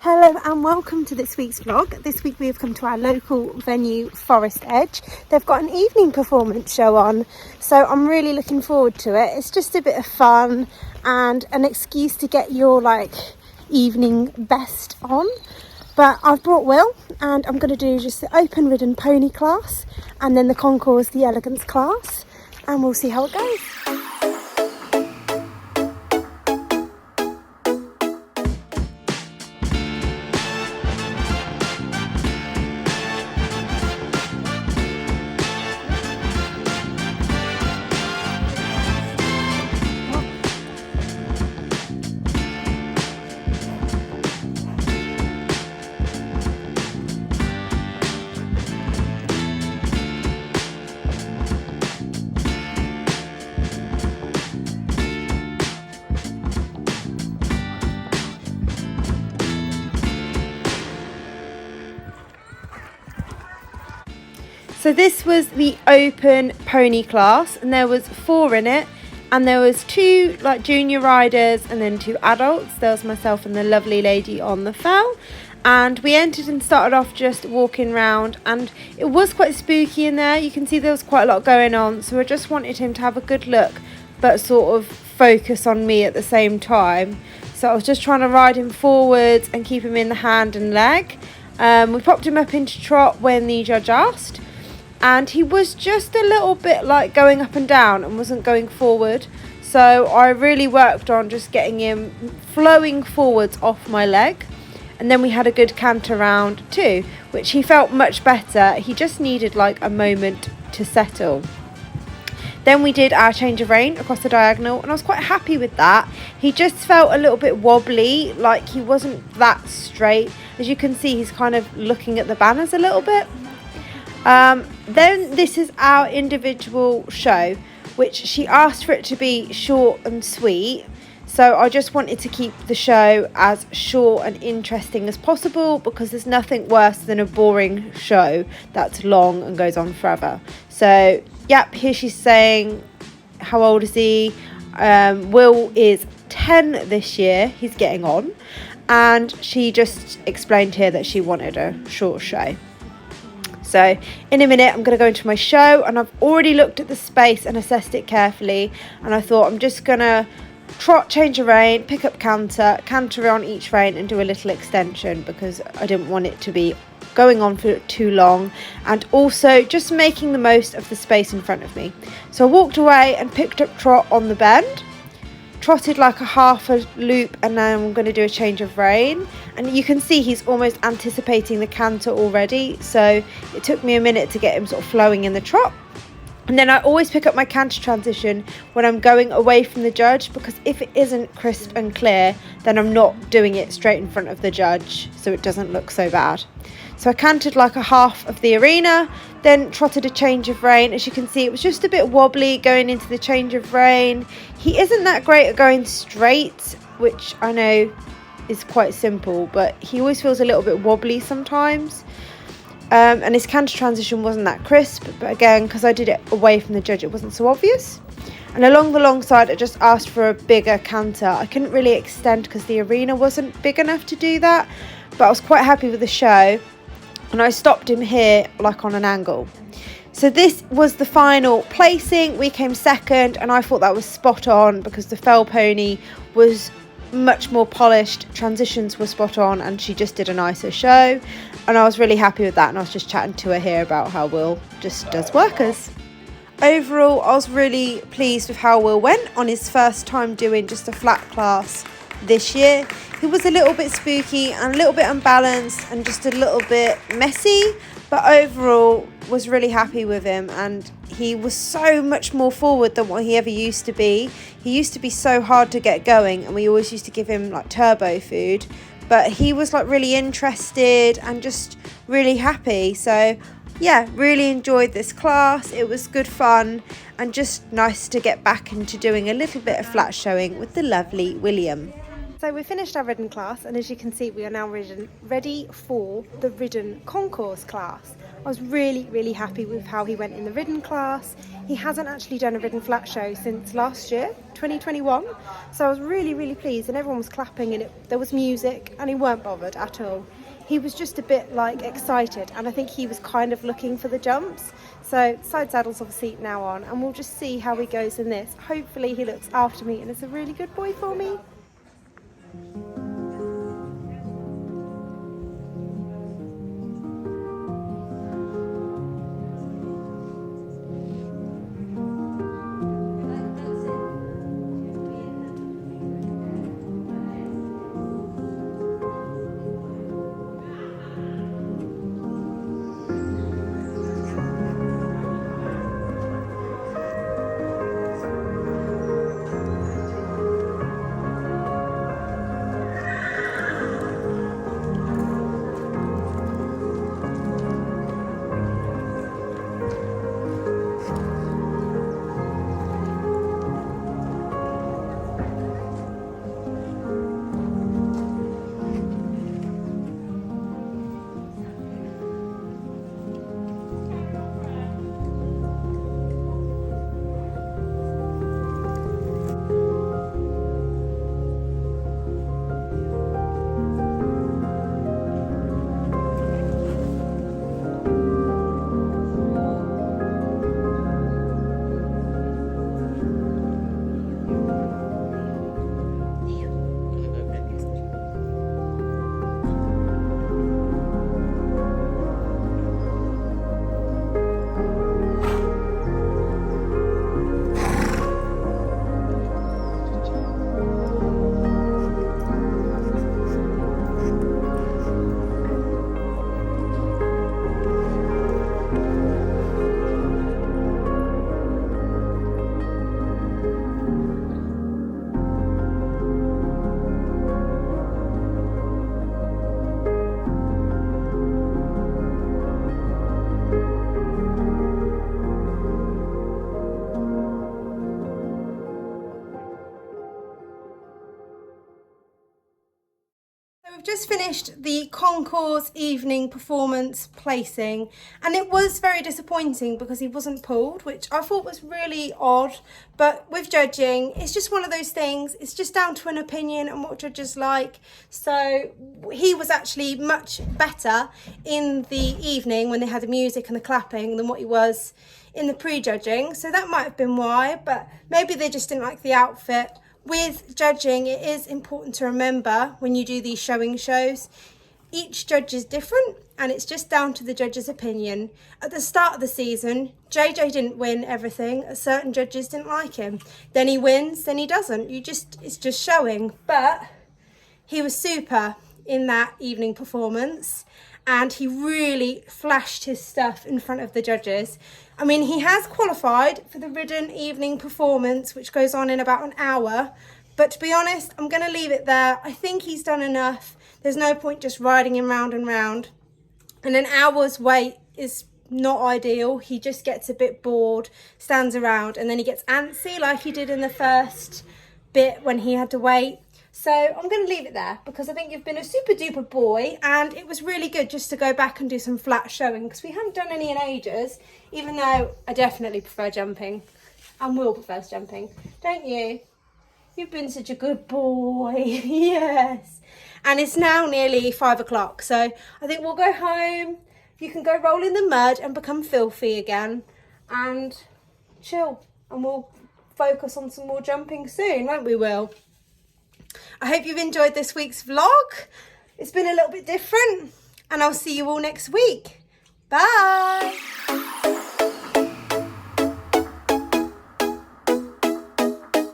Hello and welcome to this week's vlog. This week we have come to our local venue, Forest Edge. They've got an evening performance show on, so I'm really looking forward to it. It's just a bit of fun and an excuse to get your evening best on. But I've brought Will and I'm going to do just the open ridden pony class and then the Concours, the elegance class, and we'll see how it goes. So this was the open pony class and there was 4 in it, and there was 2 junior riders and then 2 adults. There was myself and the lovely lady on the fell, and we entered and started off just walking around, and it was quite spooky in there. You can see there was quite a lot going on, so I just wanted him to have a good look but sort of focus on me at the same time. So I was just trying to ride him forwards and keep him in the hand and leg. We popped him up into trot when the judge asked, and he was just a little bit going up and down and wasn't going forward, so I really worked on just getting him flowing forwards off my leg. And then we had a good canter round too, which he felt much better. He just needed a moment to settle. Then we did our change of rein across the diagonal, and I was quite happy with that. He just felt a little bit wobbly, he wasn't that straight. As you can see, he's kind of looking at the banners a little bit. Then this is our individual show, which she asked for it to be short and sweet, so I just wanted to keep the show as short and interesting as possible, because there's nothing worse than a boring show that's long and goes on forever. So yep, here she's saying how old is he. Will is 10 this year, he's getting on, and she just explained here that she wanted a short show. So in a minute I'm going to go into my show, and I've already looked at the space and assessed it carefully, and I thought I'm just going to trot, change a rein, pick up canter on each rein and do a little extension, because I didn't want it to be going on for too long, and also just making the most of the space in front of me. So I walked away and picked up trot on the bend, trotted a half a loop, and then I'm going to do a change of rein, and you can see he's almost anticipating the canter already, so it took me a minute to get him sort of flowing in the trot. And then I always pick up my canter transition when I'm going away from the judge, because if it isn't crisp and clear, then I'm not doing it straight in front of the judge, so it doesn't look so bad. So I cantered a half of the arena, then trotted a change of rein. As you can see, it was just a bit wobbly going into the change of rein. He isn't that great at going straight, which I know is quite simple, but he always feels a little bit wobbly sometimes. And his canter transition wasn't that crisp, but again, because I did it away from the judge, it wasn't so obvious. And along the long side, I just asked for a bigger canter. I couldn't really extend because the arena wasn't big enough to do that, but I was quite happy with the show, and I stopped him here on an angle. So this was the final placing. We came second, and I thought that was spot on, because the fell pony was much more polished, transitions were spot on, and she just did a nicer show, and I was really happy with that. And I was just chatting to her here about how Will just does workers. Overall, I was really pleased with how Will went on his first time doing just a flat class this year. He was a little bit spooky and a little bit unbalanced and just a little bit messy, but overall was really happy with him, and he was so much more forward than what he ever used to be. He used to be so hard to get going, and we always used to give him turbo food, but he was really interested and just really happy. So yeah, really enjoyed this class. It was good fun and just nice to get back into doing a little bit of flat showing with the lovely William. So we finished our ridden class, and as you can see, we are now ready for the ridden concours class. I was really happy with how he went in the ridden class. He hasn't actually done a ridden flat show since last year, 2021. So I was really pleased, and everyone was clapping, and there was music, and he weren't bothered at all. He was just a bit like excited, and I think he was kind of looking for the jumps. So side saddle's obviously now on, and we'll just see how he goes in this. Hopefully he looks after me and is a really good boy for me. We've just finished the concours evening performance placing, and it was very disappointing because he wasn't pulled, which I thought was really odd. But with judging, it's just one of those things. It's just down to an opinion and what judges like. So he was actually much better in the evening when they had the music and the clapping than what he was in the pre-judging. So that might have been why, but maybe they just didn't like the outfit. With judging, it is important to remember when you do these showing shows, each judge is different and it's just down to the judge's opinion. At the start of the season, JJ didn't win everything. Certain judges didn't like him. Then he wins, then he doesn't. It's just showing. But he was super in that evening performance, and he really flashed his stuff in front of the judges. I mean, he has qualified for the ridden evening performance, which goes on in about an hour. But to be honest, I'm going to leave it there. I think he's done enough. There's no point just riding him round and round. And an hour's wait is not ideal. He just gets a bit bored, stands around, and then he gets antsy like he did in the first bit when he had to wait. So I'm going to leave it there because I think you've been a super duper boy, and it was really good just to go back and do some flat showing because we haven't done any in ages, even though I definitely prefer jumping and Will prefers jumping, don't you? You've been such a good boy. Yes. And it's now nearly 5 o'clock, so I think we'll go home. You can go roll in the mud and become filthy again and chill, and we'll focus on some more jumping soon, won't we, Will? I hope you've enjoyed this week's vlog. It's been a little bit different, and I'll see you all next week. Bye.